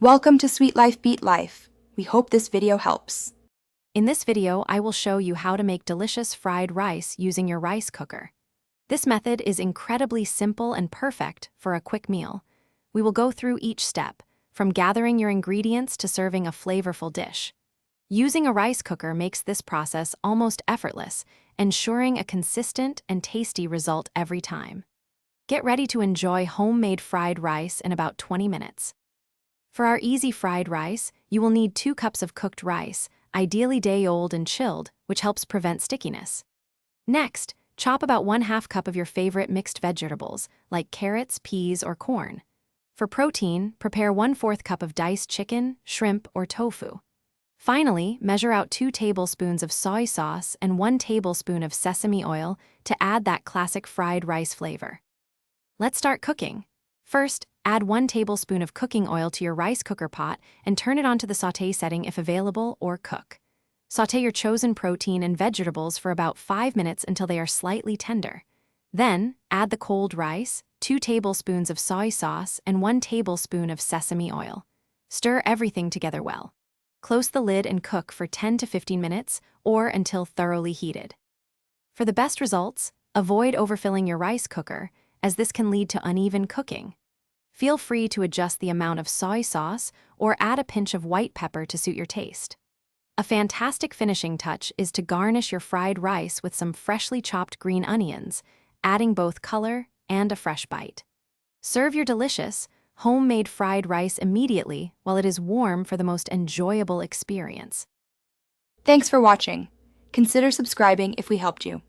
Welcome to Sweet Life Beat Life. We hope this video helps. In this video, I will show you how to make delicious fried rice using your rice cooker. This method is incredibly simple and perfect for a quick meal. We will go through each step, from gathering your ingredients to serving a flavorful dish. Using a rice cooker makes this process almost effortless, ensuring a consistent and tasty result every time. Get ready to enjoy homemade fried rice in about 20 minutes. For our easy fried rice, you will need 2 cups of cooked rice, ideally day-old and chilled, which helps prevent stickiness. Next, chop about 1/2 cup of your favorite mixed vegetables, like carrots, peas, or corn. For protein, prepare 1/4 cup of diced chicken, shrimp, or tofu. Finally, measure out 2 tablespoons of soy sauce and 1 tablespoon of sesame oil to add that classic fried rice flavor. Let's start cooking. First, add 1 tablespoon of cooking oil to your rice cooker pot and turn it onto the sauté setting if available, or cook. Sauté your chosen protein and vegetables for about 5 minutes until they are slightly tender. Then, add the cold rice, 2 tablespoons of soy sauce, and 1 tablespoon of sesame oil. Stir everything together well. Close the lid and cook for 10 to 15 minutes or until thoroughly heated. For the best results, avoid overfilling your rice cooker, as this can lead to uneven cooking. Feel free to adjust the amount of soy sauce or add a pinch of white pepper to suit your taste. A fantastic finishing touch is to garnish your fried rice with some freshly chopped green onions, adding both color and a fresh bite. Serve your delicious, homemade fried rice immediately while it is warm for the most enjoyable experience. Thanks for watching. Consider subscribing if we helped you.